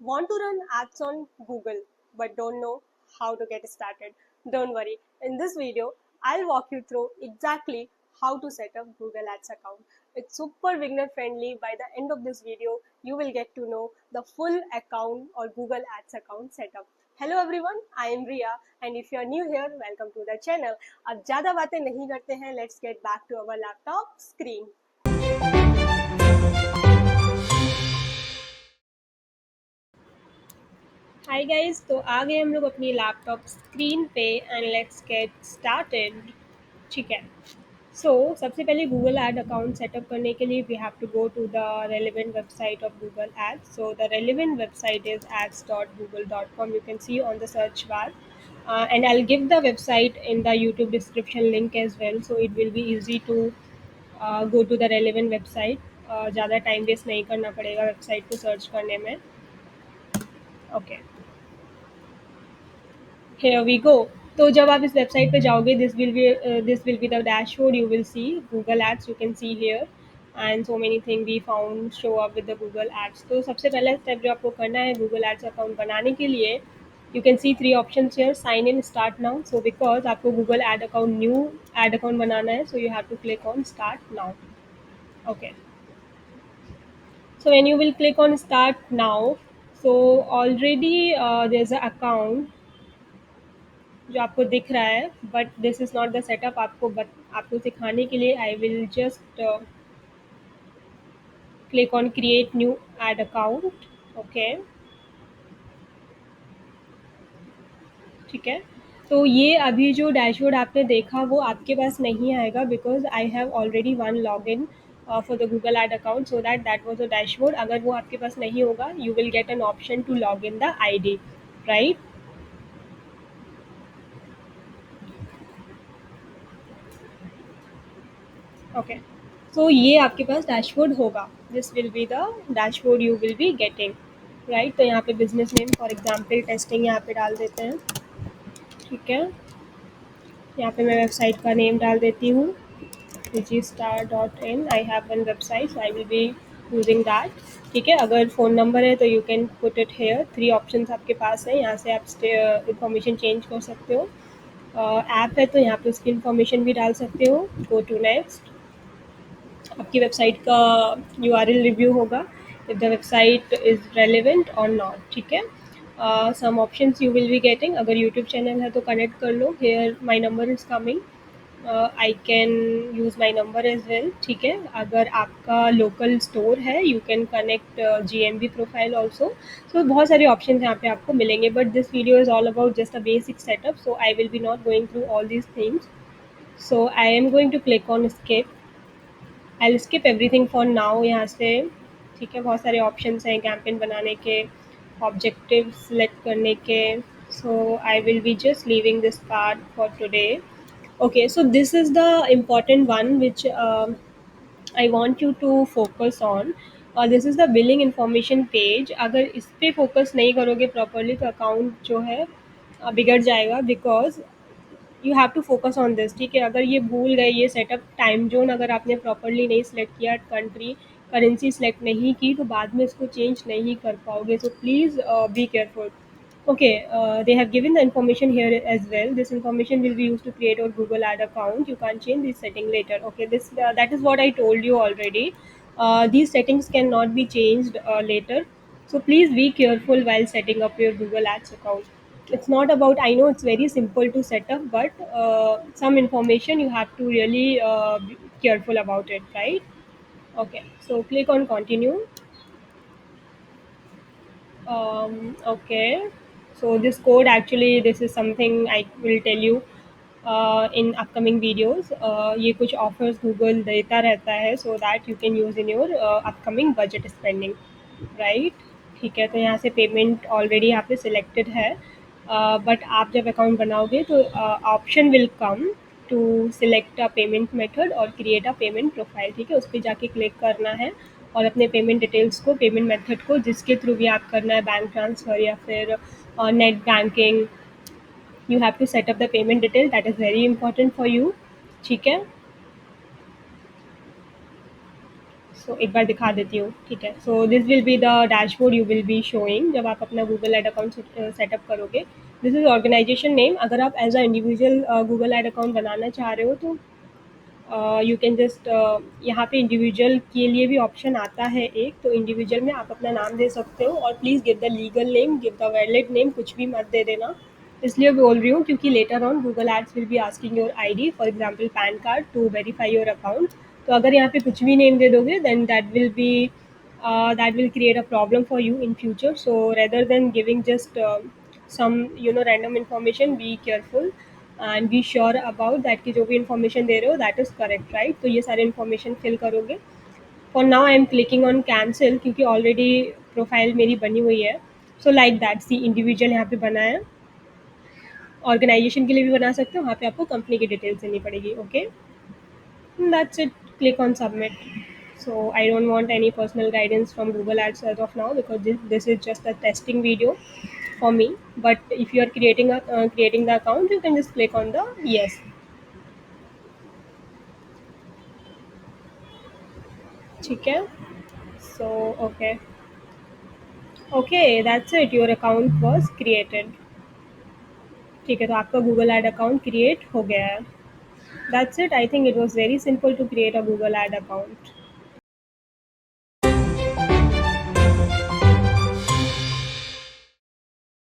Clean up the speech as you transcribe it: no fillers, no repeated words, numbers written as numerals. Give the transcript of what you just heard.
Want to run ads on Google but don't know how to get started? Don't worry. In this video, I'll walk you through exactly how to set up Google Ads account. It's super beginner friendly. By the end of this video, you will get to know the full account or Google Ads account setup. Hello everyone, I am Ria and if you are new here, welcome to the channel. अब ज़्यादा बातें नहीं करते हैं, let's get back to our laptop screen. Hi guys, तो आ गए हम लोग अपनी लैपटॉप स्क्रीन पे एंड लेट्स गेट स्टार्टेड. ठीक है. सो सबसे पहले गूगल एड अकाउंट सेटअप करने के लिए we have to go to the relevant website of Google ads. So the relevant website is ads.google.com. You can see on the search bar. And I'll give the website in the YouTube description link as well, so it will be easy to go to the relevant website. ज़्यादा time waste नहीं करना पड़ेगा website को search करने में. Okay, here we go. तो जब आप इस वेबसाइट पे जाओगे, this will be the dashboard. You will see Google Ads. You can see here, and so many things we found show up with the Google Ads. तो सबसे पहला step जो आपको करना है Google Ads अकाउंट बनाने के लिए, you can see three options here. Sign in, start now. So because आपको Google Ad account new ad account बनाना है, so you have to click on start now. Okay. So when you will click on start now, so already there's an account जो आपको दिख रहा है, but this is not the setup. आपको सिखाने के लिए I will just click on create new ad account. Okay, ठीक है. तो ये अभी जो डैशबोर्ड आपने देखा वो आपके पास नहीं आएगा because I have already one log in for the Google ad account, so that was a dashboard. अगर वो आपके पास नहीं होगा, you will get an option to log in the ID right, राइट. ओके, सो ये आपके पास डैशबोर्ड होगा. This will be the dashboard you will be getting, right. तो यहाँ पे business name for example testing यहाँ पे डाल देते हैं. ठीक है, यहाँ पे मैं वेबसाइट का नेम डाल देती हूँ, digistar.in. I have one website, so I will be using that. ठीक है, अगर फ़ोन नंबर है तो you can put it here. Three options आपके पास हैं, यहाँ से आप इंफॉर्मेशन चेंज कर सकते हो. ऐप है तो यहाँ पे उसकी इंफॉर्मेशन भी डाल सकते हो. Go to next. आपकी वेबसाइट का URL रिव्यू होगा if the website is relevant और नॉट. ठीक है. Some options you will be getting. अगर यूट्यूब चैनल है तो कनेक्ट कर लो. Here my number is coming. I can use my number as well. ठीक है, अगर आपका लोकल स्टोर है you can connect GMB profile also. So बहुत सारे ऑप्शन यहाँ पे आपको मिलेंगे, but this video is all about just a basic setup, so I will be not going through all these things. So I am going to click on skip. I skip everything for now यहाँ से. ठीक है, बहुत सारे options हैं campaign बनाने के, objective select करने के. So I will be just leaving this part for today. Okay, so this is the important one which I want you to focus on. और this is the billing information page. अगर इस पर focus नहीं करोगे properly तो account जो है बिगड़ जाएगा, because you have to focus on this. ठीक है, अगर ये भूल गए, ये सेटअप टाइम जोन अगर आपने प्रॉपरली नहीं सिलेक्ट किया, कंट्री करेंसी सेलेक्ट नहीं की, तो बाद में इसको चेंज नहीं कर पाओगे. So please be careful. Okay, they have given the information here as well. This information will be used to create your Google Ad account. You can't change this setting later. Okay, this that is what I told you already. These settings cannot be changed later. So please be careful while setting up your Google Ads account. It's not about, I know it's very simple to set up, but some information you have to really be careful about it, right? Okay, so click on continue. Okay, so this code, actually this is something I will tell you in upcoming videos. ये कुछ offers Google देता रहता है so that you can use in your upcoming budget spending, right? ठीक है, तो यहाँ से पेमेंट ऑलरेडी यहाँ पे सिलेक्टेड है, बट आप जब अकाउंट बनाओगे तो option will come to select a payment method और क्रिएट अ पेमेंट प्रोफाइल. ठीक है, उस पर जाके क्लिक करना है और अपने पेमेंट डिटेल्स को, पेमेंट मेथड को जिसके थ्रू भी आप करना है, बैंक ट्रांसफ़र या फिर net banking, you have to set up the payment detail. That is very important for you. ठीक है, सो एक बार दिखा देती हूँ, ठीक है। So this will be the dashboard you will be showing जब आप अपना गूगल एड अकाउंट सेटअप करोगे। This is organisation name. अगर आप as a individual Google ad account बनाना चाह रहे हो तो यू कैन जस्ट यहाँ पे इंडिविजुअल के लिए भी ऑप्शन आता है एक, तो इंडिविजुअल में आप अपना नाम दे सकते हो और please give the legal name, give the valid name, कुछ भी मत दे देना। इसलिए बोल रही हूँ क्योंकि later on Google ads will be asking your ID, for example pan card, to verify your account. तो अगर यहाँ पे कुछ भी नेम दे दोगे then that will create a problem for you in future. So rather than giving just some random information, be careful and be sure about that कि जो भी इन्फॉर्मेशन दे रहे हो दैट इज़ करेक्ट, राइट। तो ये सारे इन्फॉर्मेशन फिल करोगे। For now I am clicking on cancel क्योंकि ऑलरेडी प्रोफाइल मेरी बनी हुई है। So like that, see individual यहाँ पे बना है। ऑर्गेनाइजेशन के लिए भी बना सकते हो, वहाँ पे आपको कंपनी की डिटेल्स देनी पड़ेगी। Okay, that's it, click on submit. So I don't want any personal guidance from Google Ads as of now because this is just a testing video for me. But if you are creating the account, you can just click on the yes. ठीक है। So okay, okay, that's it, your account was created। ठीक है, तो आपका Google ad account create हो गया है। That's it, I think it was very simple to create a Google ad account.